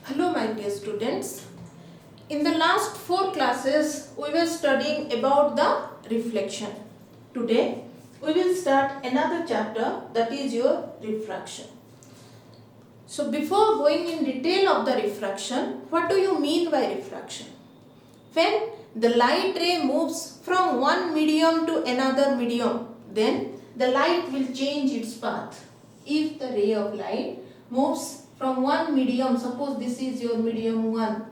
Hello my dear students. In the last 4 classes we were studying about the reflection. Today we will start another chapter, that is your refraction. So before going in detail of the refraction, what do you mean by refraction? When the light ray moves from one medium to another medium, then the light will change its path. If the ray of light moves from one medium, suppose this is your medium 1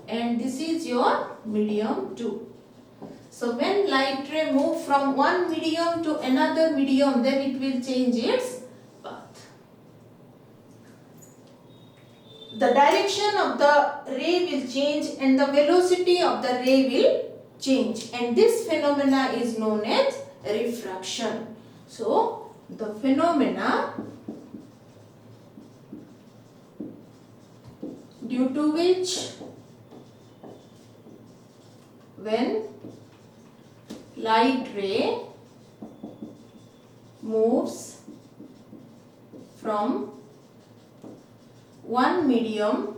and this is your medium 2. So when light ray move from one medium to another medium, then it will change its path. The direction of the ray will change and the velocity of the ray will change, and this phenomena is known as refraction. So the phenomena due to which when light ray moves from one medium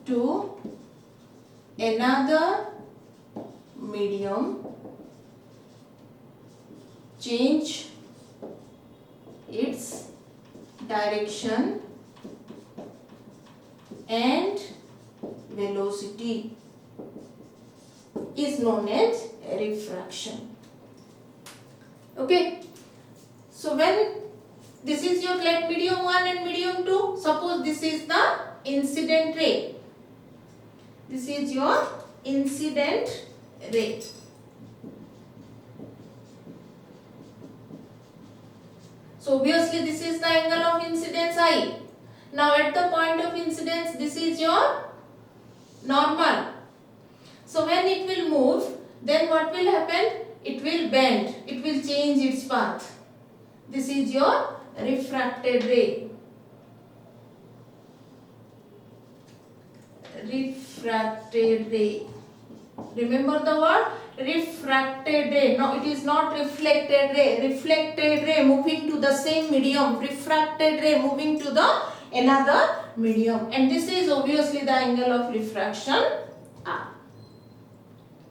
to another medium, change its direction and velocity is known as refraction. Okay, so when this is your light medium 1 and medium 2, suppose this is the incident ray. This is your incident ray. So obviously this is the angle of incidence I. Now at the point of incidence, this is your normal. So when it will move, then what will happen? It will bend. It will change its path. This is your refracted ray. Refracted ray. Remember the word? Refracted ray. No, it is not reflected ray. Reflected ray moving to the same medium. Refracted ray moving to the another medium. And this is obviously the angle of refraction R.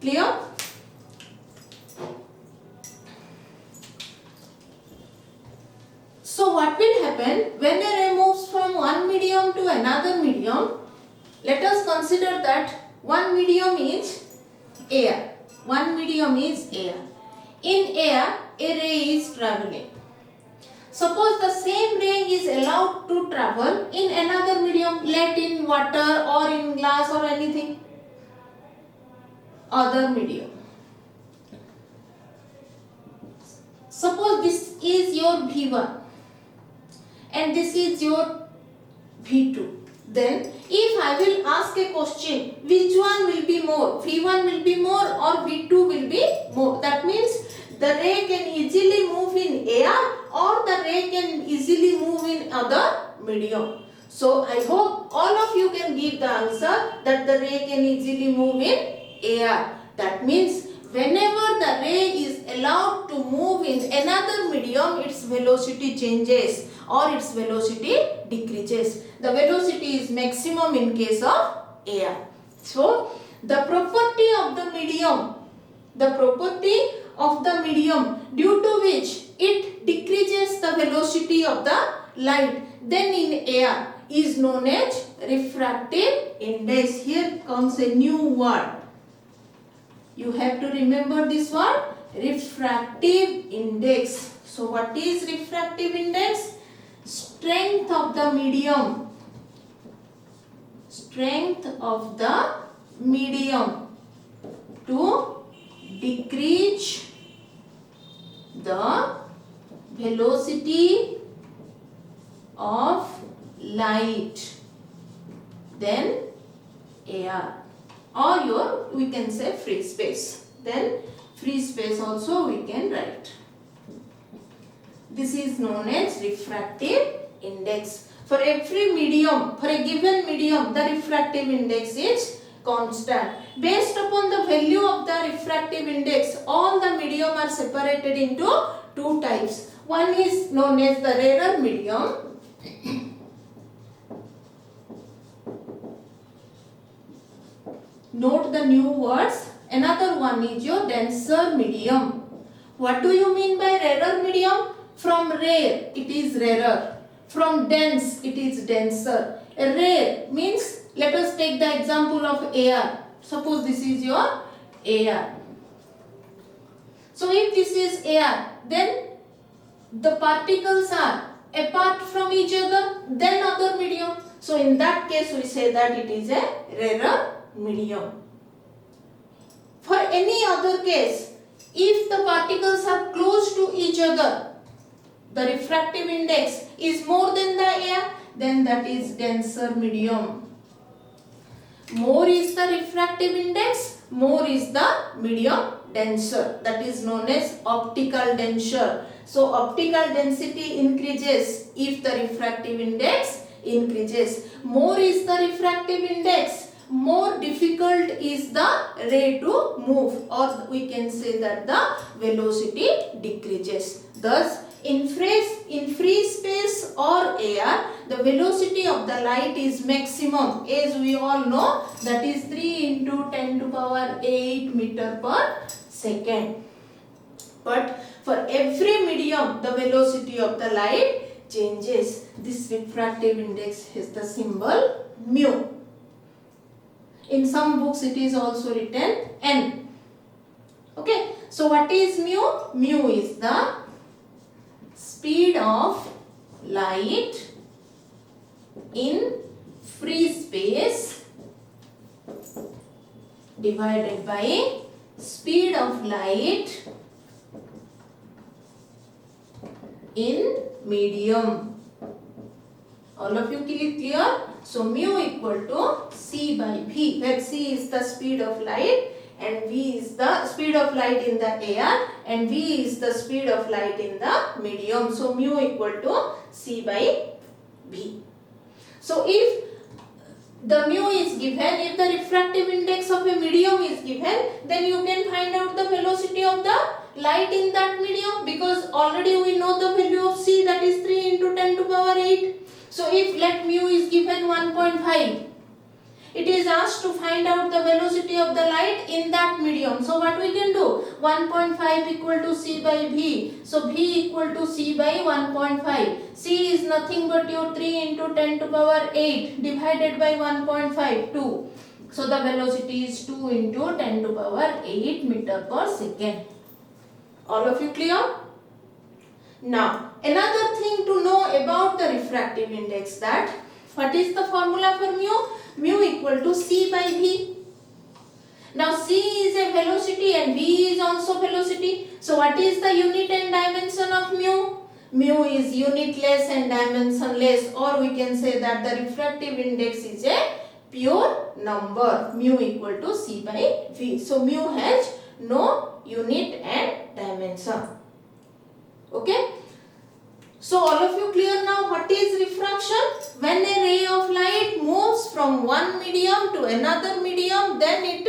Clear? So what will happen when a ray moves from one medium to another medium? Let us consider that one medium is air. One medium is air. In air, a ray is traveling. Suppose the same ray is allowed to travel in another medium, let in water or in glass or anything, other medium. Suppose this is your V1 and this is your V2. Then if I will ask a question, which one will be more? V1 will be more or V2 will be more? That means the ray can easily move in air or the ray can easily move in other medium. So I hope all of you can give the answer that the ray can easily move in air. That means whenever the ray is allowed to move in another medium, its velocity changes or its velocity decreases. The velocity is maximum in case of air. So the property of the medium due to which it decreases the velocity of the light, then in air, is known as refractive index. Here comes a new word. You have to remember this word, refractive index. So what is refractive index? Strength of the medium. Strength of the medium to decrease the velocity of light, then air, or we can say free space. Then free space also we can write. This is known as refractive index. For every medium, for a given medium, the refractive index is constant. Based upon the value of the refractive index, all the medium are separated into two types. One is known as the rarer medium Note the new words. Another one is your denser medium. What do you mean by rarer medium? From rare, it is rarer. From dense, it is denser. Rare means, let us take the example of air. Suppose this is your air. So if this is air, then the particles are apart from each other, then other medium. So in that case, we say that it is a rarer medium. For any other case, if the particles are close to each other, the refractive index is more than the air, then that is denser medium. More is the refractive index, more is the medium denser. That is known as optical denser. So optical density increases if the refractive index increases. More is the refractive index, more difficult is the ray to move, or we can say that the velocity decreases. Thus, in free space or air, the velocity of the light is maximum, as we all know, that is 3 into 10 to power 8 meter per second. But for every medium, the velocity of the light changes. This refractive index has the symbol mu. In some books it is also written N. Okay, so what is mu? Mu is the speed of light in free space divided by speed of light in medium. All of you clear? So mu equal to C by V, where C is the speed of light and V is the speed of light in the air and V is the speed of light in the medium. So mu equal to C by V. So if the mu is given, if the refractive index of a medium is given, then you can find out the velocity of the light in that medium, because already we know the value of C, that is 3 into 10 to power 8. So if let mu is given 1.5, it is asked to find out the velocity of the light in that medium. So what we can do? 1.5 equal to C by V. So V equal to C by 1.5. C is nothing but your 3 into 10 to power 8 divided by 1.5, 2. So the velocity is 2 into 10 to power 8 meter per second. All of you clear? Now, another thing to know about the refractive index, that what is the formula for mu? Mu equal to C by V. Now C is a velocity and V is also velocity. So what is the unit and dimension of mu? Mu is unitless and dimensionless, or we can say that the refractive index is a pure number. Mu equal to C by V. So mu has no unit and dimension. Okay. So all of you clear now what is refraction? When a ray of light moves from one medium to another medium, then it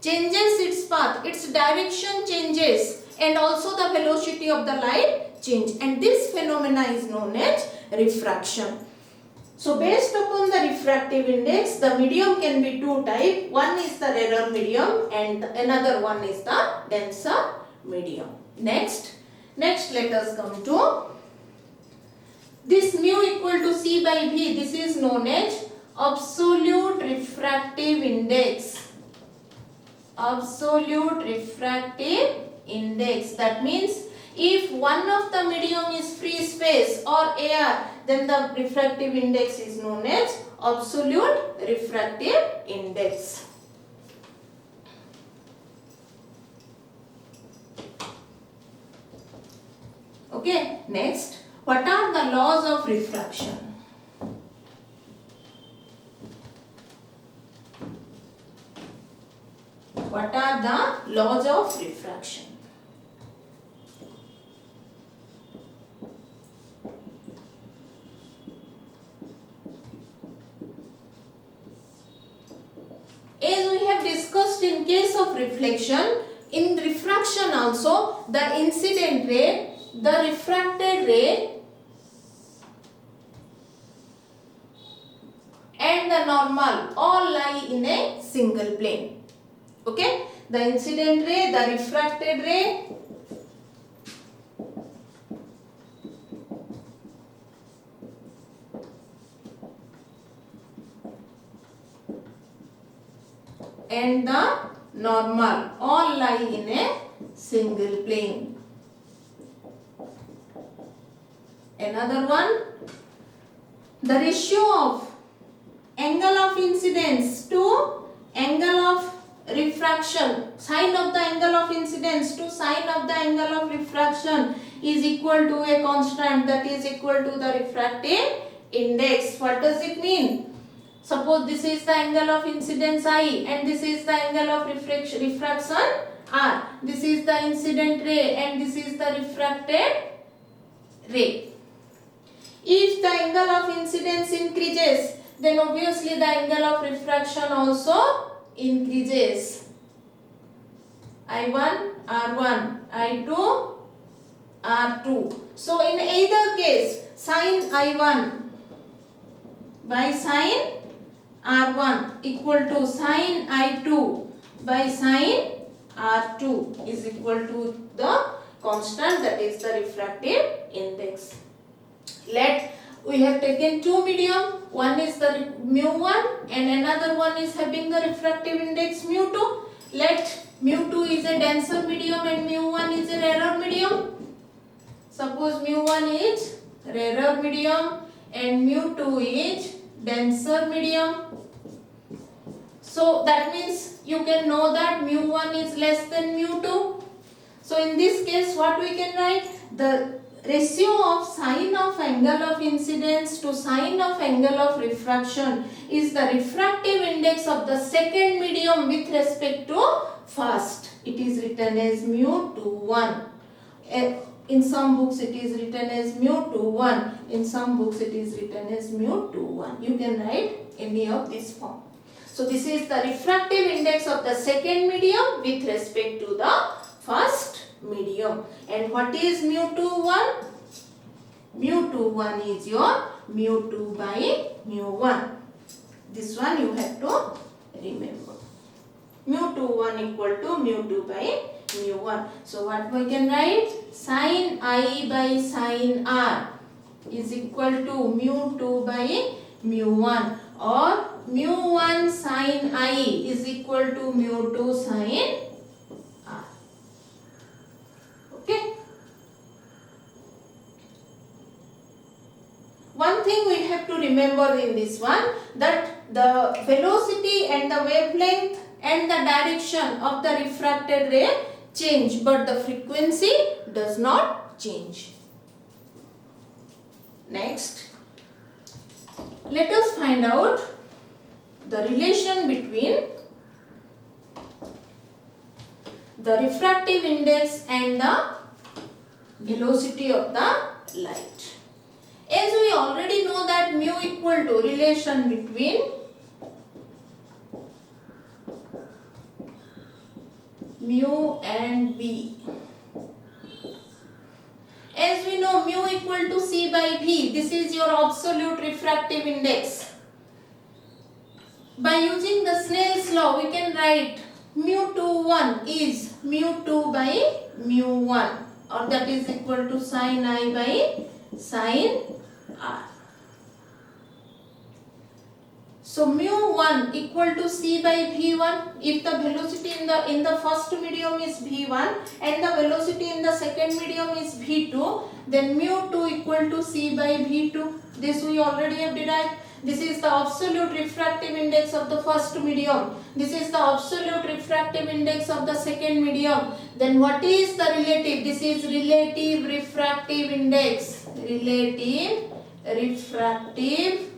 changes its path, its direction changes, and also the velocity of the light change, and this phenomena is known as refraction. So based upon the refractive index, the medium can be two types. One is the rarer medium and another one is the denser medium. Next let us come to this mu equal to C by V. This is known as absolute refractive index. Absolute refractive index. That means if one of the medium is free space or air, then the refractive index is known as absolute refractive index. Okay, next, what are the laws of refraction? What are the laws of refraction? As we have discussed in case of reflection, in refraction also, the incident ray, the refracted ray and the normal all lie in a single plane. Okay, the incident ray, the refracted ray, and the normal all lie in a single plane. Another one, the ratio of angle of incidence to angle of refraction, sine of the angle of incidence to sine of the angle of refraction is equal to a constant that is equal to the refractive index. What does it mean? Suppose this is the angle of incidence I and this is the angle of refraction R. This is the incident ray and this is the refracted ray. If the angle of incidence increases, then obviously the angle of refraction also increases. I1, R1, I2, R2. So in either case, sine I1 by sine R1 equal to sine I2 by sine R2 is equal to the constant, that is the refractive index. We have taken two medium, one is the mu1 and another one is having the refractive index mu2. Let mu2 is a denser medium and mu1 is a rarer medium. Suppose mu1 is rarer medium and mu2 is denser medium. So that means you can know that mu1 is less than mu2. So in this case what we can write? The ratio of sine of angle of incidence to sine of angle of refraction is the refractive index of the second medium with respect to first. It is written as mu21. In some books it is written as mu21. In some books it is written as mu21. You can write any of this form. So this is the refractive index of the second medium with respect to the first medium. And what is mu21? Mu21 is your mu2 by mu1. This one you have to remember. Mu21 equal to mu2 by mu1. So what we can write? Sin I by sin R is equal to mu2 by mu1, or mu1 sin I is equal to mu2 sin R. Okay. One thing we have to remember in this one, that the velocity and the wavelength and the direction of the refracted ray change, but the frequency does not change. Next, let us find out the relation between the refractive index and the velocity of the light. As we already know that mu equal to relation between mu and v. As we know, mu equal to c by v. This is your absolute refractive index. By using the Snell's law, we can write mu21 is mu2 by mu1, or that is equal to sin I by sin R. So mu1 equal to c by v1. If the velocity in the first medium is v1 and the velocity in the second medium is v2, then mu2 equal to c by v2. This we already have derived. This is the absolute refractive index of the first medium. This is the absolute refractive index of the second medium. Then what is the relative? This is relative refractive index. Relative refractive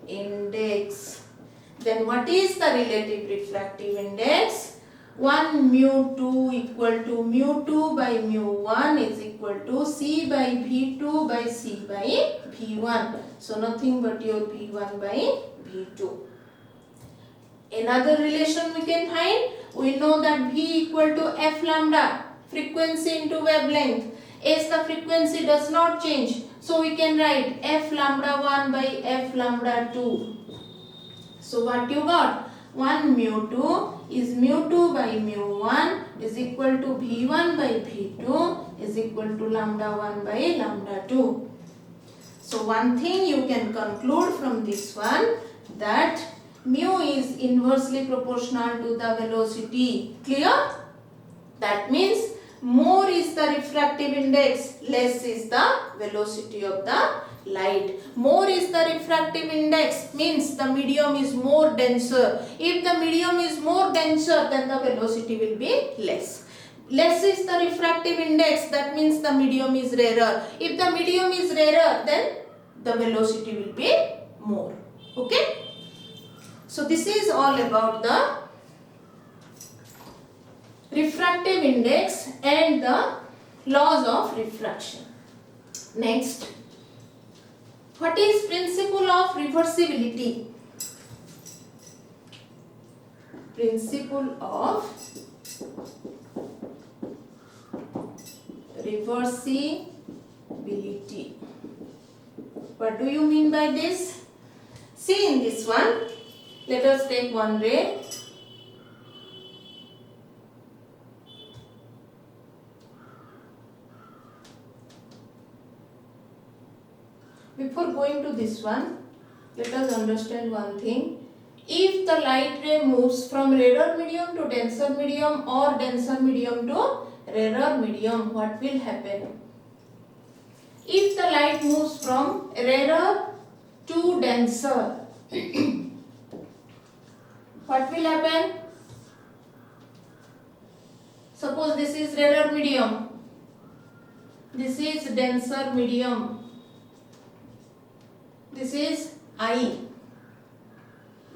index. Then what is the relative refractive index? 1 mu2 equal to mu2 by mu1 is equal to c by v2 by c by v1. So nothing but your v1 by v2. Another relation we can find. We know that v equal to f lambda, frequency into wavelength. As the frequency does not change, so we can write f lambda 1 by f lambda 2. So what you got? 1 mu 2 is mu 2 by mu 1 is equal to V1 by V2 is equal to lambda 1 by lambda 2. So one thing you can conclude from this one, that mu is inversely proportional to the velocity. Clear? That means more is the refractive index, less is the velocity of the light. More is the refractive index means the medium is more denser. If the medium is more denser, then the velocity will be less. Less is the refractive index, that means the medium is rarer. If the medium is rarer, then the velocity will be more. Okay? So this is all about the refractive index and the laws of refraction. Next, what is principle of reversibility? Principle of reversibility. What do you mean by this? See in this one, let us take one ray. Before going to this one, let us understand one thing. If the light ray moves from rarer medium to denser medium or denser medium to rarer medium, what will happen? If the light moves from rarer to denser, what will happen? Suppose this is rarer medium, this is denser medium, this is I.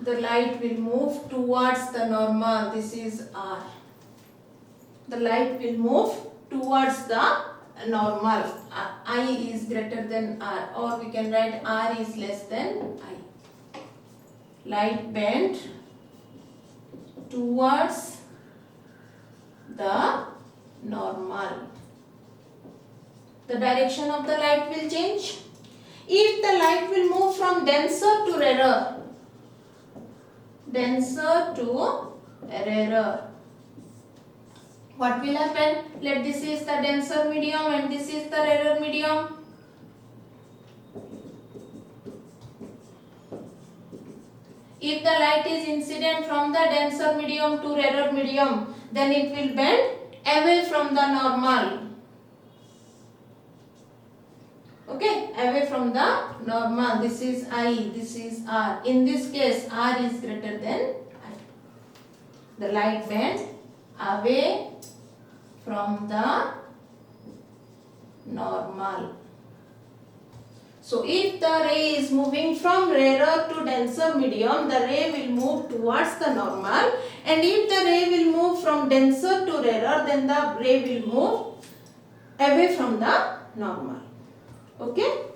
The light will move towards the normal, this is R. The light will move towards the normal. I is greater than R, or we can write R is less than I. Light bent towards the normal. The direction of the light will change. If the light will move from denser to rarer, what will happen? Let this is the denser medium and this is the rarer medium. If the light is incident from the denser medium to rarer medium, then it will bend away from the normal. Okay, away from the normal. This is I, this is R. In this case, R is greater than I. The light bends away from the normal. So if the ray is moving from rarer to denser medium, the ray will move towards the normal, and if the ray will move from denser to rarer, then the ray will move away from the normal. Okay?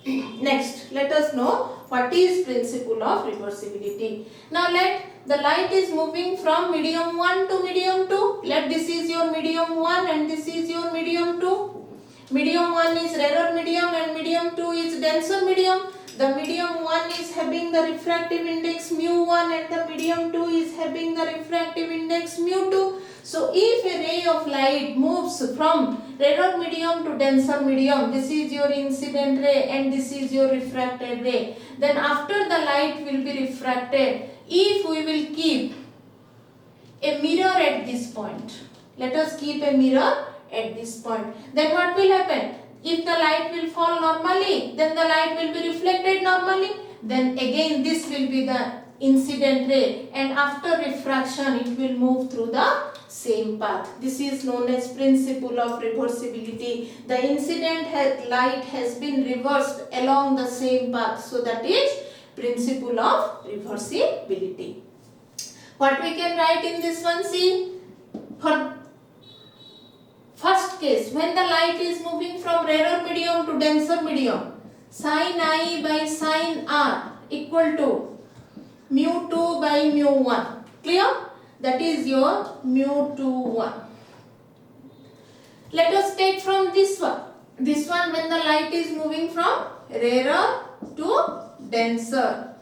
Next, let us know what is principle of reversibility. Now let the light is moving from medium 1 to medium 2. Let this is your medium 1 and this is your medium 2. Medium 1 is rarer medium and medium 2 is denser medium. The medium 1 is having the refractive index mu1 and the medium 2 is having the refractive index mu2. So if a ray of light moves from rarer medium to denser medium, this is your incident ray and this is your refracted ray. Then after the light will be refracted, if we will keep a mirror at this point, let us keep a mirror at this point, then what will happen? If the light will fall normally, then the light will be reflected normally. Then again this will be the incident ray, and after refraction it will move through the same path. This is known as principle of reversibility. The incident light has been reversed along the same path. So that is principle of reversibility. What we can write in this one? See, for first case, when the light is moving from rarer medium to denser medium, sin I by sin R equal to mu2 by mu1. Clear? That is your mu21. Let us take from this one. This one, when the light is moving from rarer to denser.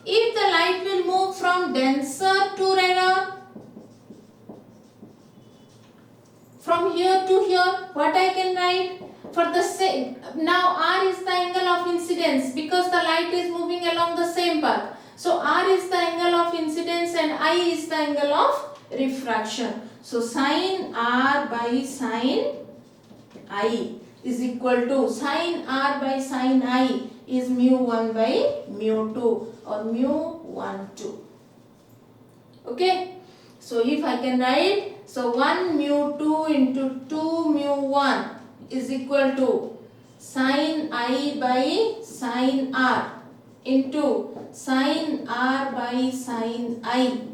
If the light will move from denser to rarer, from here to here, what I can write? For the same, now R is the angle of incidence because the light is moving along the same path. So R is the angle of incidence and I is the angle of refraction. So sin R by sin I is equal to sin R by sin I is mu 1 by mu 2 or mu 1 2. Okay. So if I can write, so 1 mu 2 into 2 mu 1 is equal to sin I by sin R into sin R by sin I.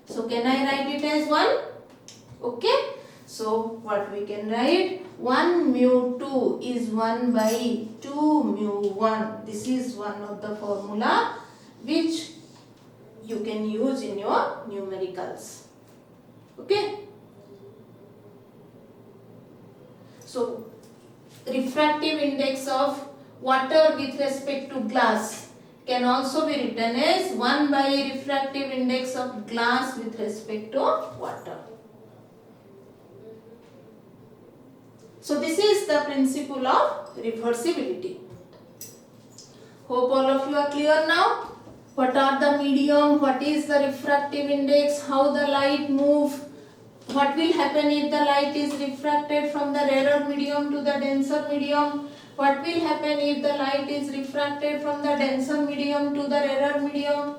So can I write it as 1? Okay. So what we can write? 1 mu 2 is 1 by 2 mu 1. This is one of the formula which you can use in your numericals. Okay. So refractive index of water with respect to glass can also be written as 1 by refractive index of glass with respect to water. So this is the principle of reversibility. Hope all of you are clear now. What are the medium? What is the refractive index? How the light move? What will happen if the light is refracted from the rarer medium to the denser medium? What will happen if the light is refracted from the denser medium to the rarer medium?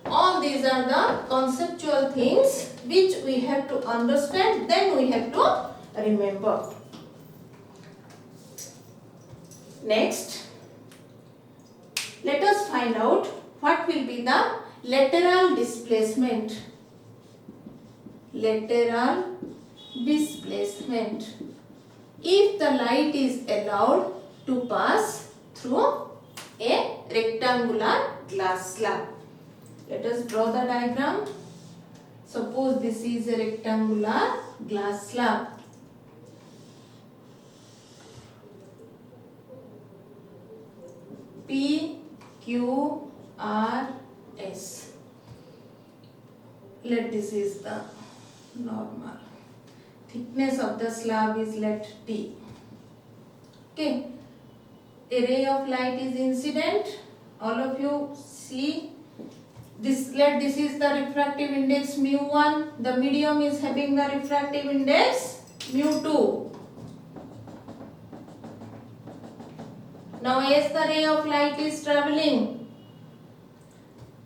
All these are the conceptual things which we have to understand, then we have to remember. Next, let us find out what will be the lateral displacement. Lateral displacement. If the light is allowed to pass through a rectangular glass slab. Let us draw the diagram. Suppose this is a rectangular glass slab. P, Q, R, S. Let this is the normal. Thickness of the slab is let T. Okay. A ray of light is incident. All of you see this. Let this is the refractive index mu 1. The medium is having the refractive index mu 2. Now as the ray of light is traveling,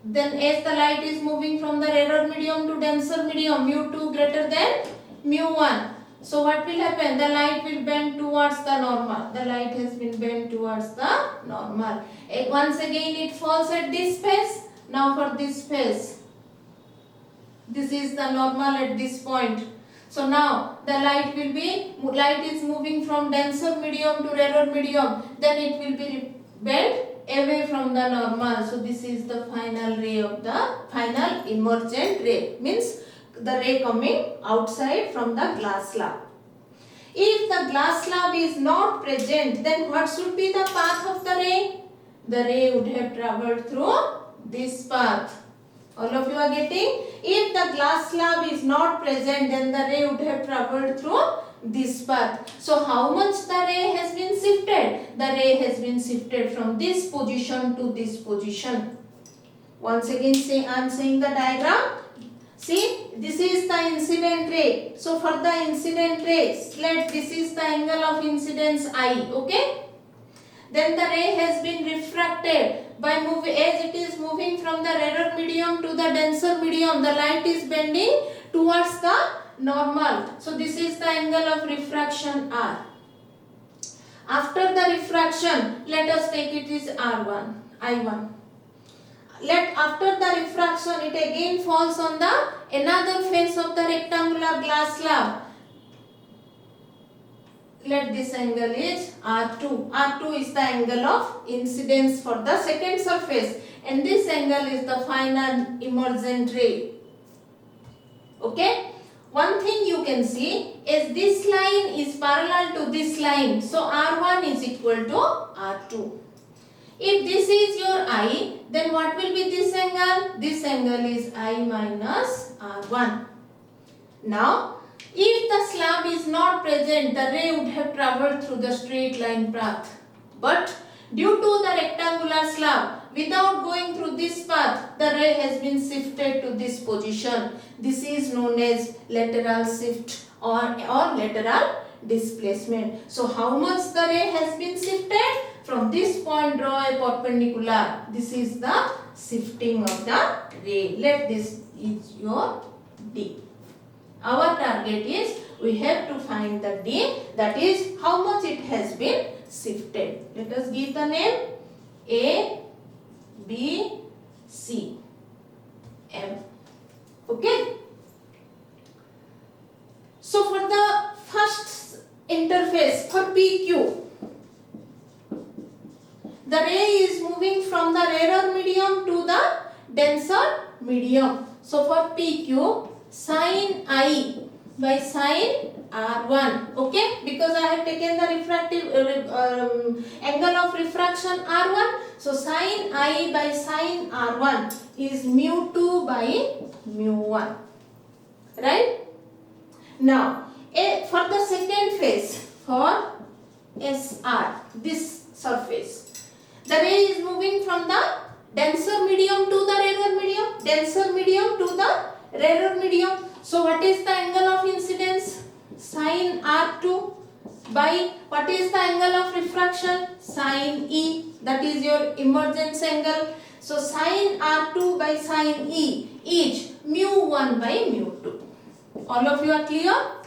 then as the light is moving from the rarer medium to denser medium, mu 2 greater than mu 1. So what will happen? The light will bend towards the normal. The light has been bent towards the normal. Once again it falls at this phase. Now for this phase, this is the normal at this point. So now the light is moving from denser medium to rarer medium. Then it will be bent away from the normal. So this is the final ray of the final emergent ray. Means the ray coming outside from the glass slab. If the glass slab is not present, then what should be the path of the ray? The ray would have travelled through this path. All of you are getting? If the glass slab is not present, then the ray would have travelled through this path. So how much the ray has been shifted? The ray has been shifted from this position to this position. Once again I am saying the diagram. See, this is the incident ray. So for the incident ray, let this is the angle of incidence I. Okay. Then the ray has been refracted by as it is moving from the rarer medium to the denser medium. The light is bending towards the normal. So this is the angle of refraction R. After the refraction, let us take it is R1, I1. After the refraction, it again falls on the another face of the rectangular glass slab. Let this angle is R2. R2 is the angle of incidence for the second surface, and this angle is the final emergent ray. Okay. One thing you can see is this line is parallel to this line. So R1 is equal to R2. If this is your I, then what will be this angle? This angle is I minus R1. Now, if the slab is not present, the ray would have travelled through the straight line path. But due to the rectangular slab, without going through this path, the ray has been shifted to this position. This is known as lateral shift or lateral displacement. So how much the ray has been shifted? From this point draw a perpendicular. This is the shifting of the ray. Let this is your D. Our target is we have to find the D, that is how much it has been shifted. Let us give the name A, B, C, M. Okay. So for the first interface for PQ, the ray is moving from the rarer medium to the denser medium. So for PQ, sin I by sin R1, okay, because I have taken the refractive angle of refraction R1, so sin I by sin R1 is mu2 by mu1, right? Now, for the second phase, for SR, this surface, the ray is moving from the denser medium to the rarer medium, denser medium to the rarer medium. So what is the angle of incidence? Sin R2 by what is the angle of refraction? Sin E, that is your emergence angle. So sin R2 by sin E is mu1 by mu2. All of you are clear?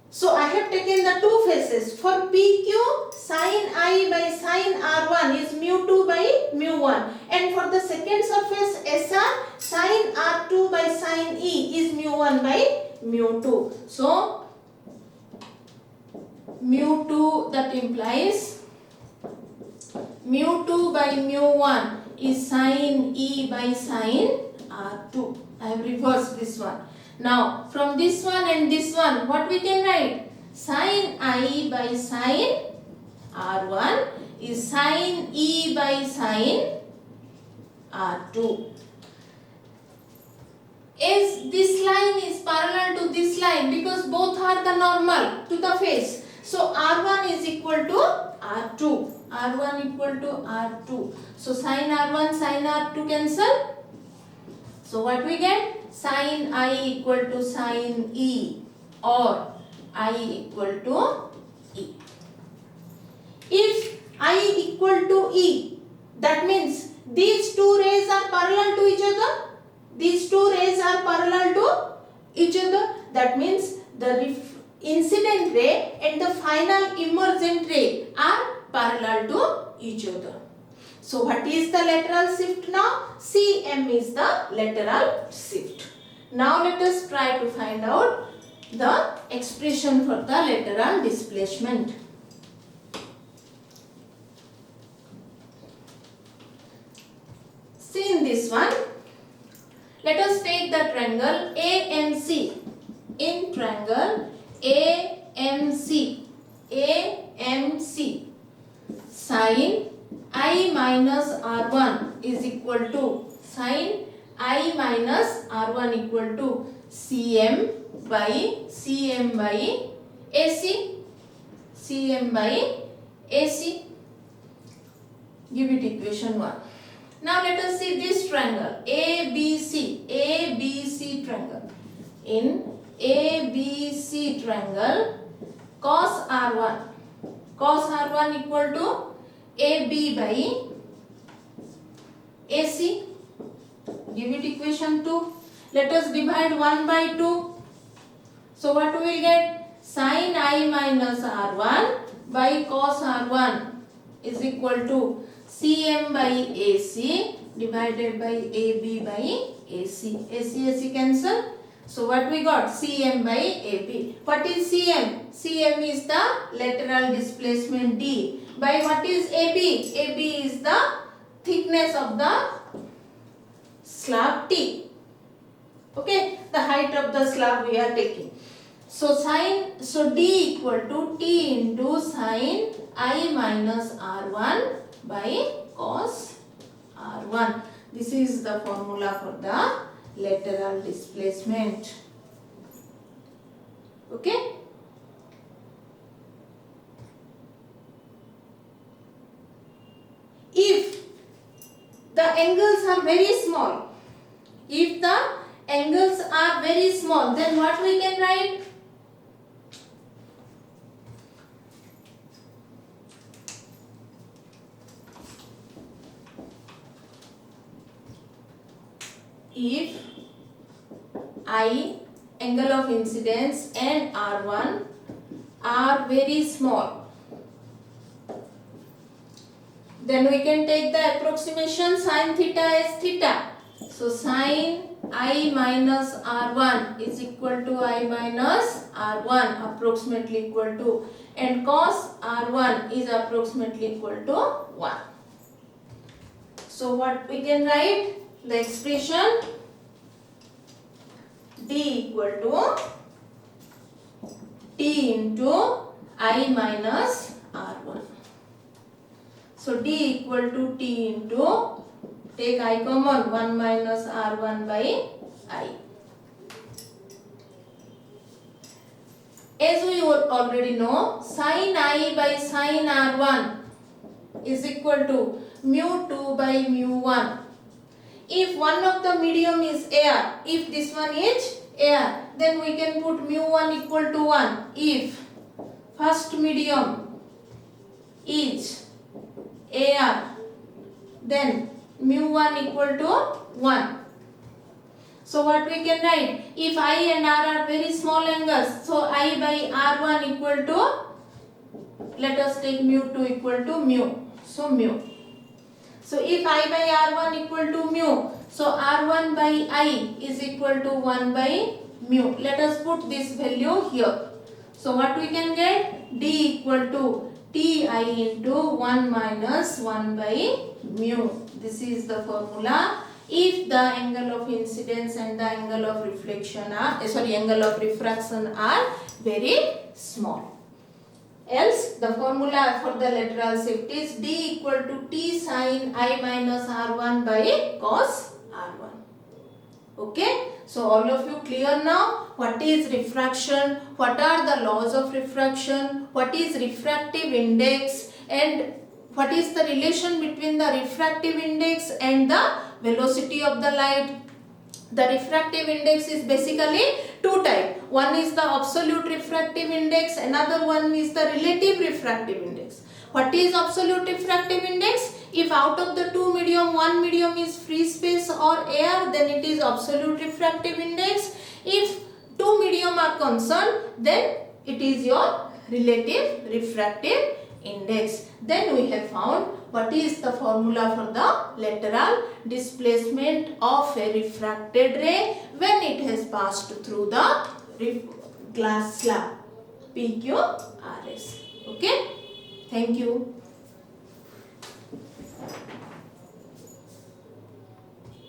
So I have taken the two phases. For PQ, sin I by sin R1 is mu2 by mu1. And for the second surface SR, sin R2 by sin E is mu1 by mu2. So mu2, that implies mu2 by mu1 is sin E by sin R2. I have reversed this one. Now from this one and this one, what we can write? Sin I by sin R1 is sin E by sin R2. As this line is parallel to this line, because both are the normal to the face, so R1 is equal to R2. R1 equal to R2. So sin R1, sin R2 cancel. So what we get? Sin I equal to sin E or I equal to E. If I equal to E, that means these two rays are parallel to each other. These two rays are parallel to each other. That means the incident ray and the final emergent ray are parallel to each other. So what is the lateral shift now? Cm is the lateral shift. Now let us try to find out the expression for the lateral displacement. See in this one, let us take the triangle AMC. In triangle AMC, sin I minus R1 is equal to sin I minus R1 equal to Cm by AC. Cm by AC. Give it equation 1. Now let us see this triangle ABC triangle. In ABC triangle, cos R1 equal to AB by AC. Give it equation 2. Let us divide 1 by 2. So what we will get? Sin I minus R1 by cos R1 is equal to Cm by AC divided by AB by AC. AC cancel. So what we got? Cm by AB. What is Cm? Cm is the lateral displacement D. By what is AB? AB is the thickness of the slab T. Okay, the height of the slab we are taking. So D equal to T into sin I minus R1 by cos r1. This is the formula for the lateral displacement. Okay. If the angles are very small, if the angles are very small, then what we can write? If I, angle of incidence, and R1 are very small, then we can take the approximation sin theta as theta. So sin I minus R1 is equal to I minus R1, approximately equal to, and cos R1 is approximately equal to 1. So what we can write? The expression D equal to T into I minus R1. So D equal to T into, take I common, 1 minus R1 by I. As we already know, sin I by sin R1 is equal to mu 2 by mu 1. If one of the medium is air, if this one is air, then we can put mu 1 equal to 1. If first medium is air, then mu 1 equal to 1. So what we can write? If I and R are very small angles, so I by R1 equal to, let us take mu 2 equal to mu. So mu. So if I by R1 equal to mu, so R1 by I is equal to 1 by mu. Let us put this value here. So what we can get? D equal to Ti into 1 minus 1 by mu. This is the formula. If the angle of incidence and the angle of reflection are, angle of refraction are very small. Else the formula for the lateral shift is D equal to T sin I minus R1 by cos R1. Okay. So all of you clear now? What is refraction? What are the laws of refraction? What is refractive index? And what is the relation between the refractive index and the velocity of the light? The refractive index is basically two types. One is the absolute refractive index, another one is the relative refractive index. What is absolute refractive index? If out of the two medium, one medium is free space or air, then it is absolute refractive index. If two medium are concerned, then it is your relative refractive index. Then we have found what is the formula for the lateral displacement of a refracted ray when it has passed through the glass slab, PQRS. Okay. Thank you.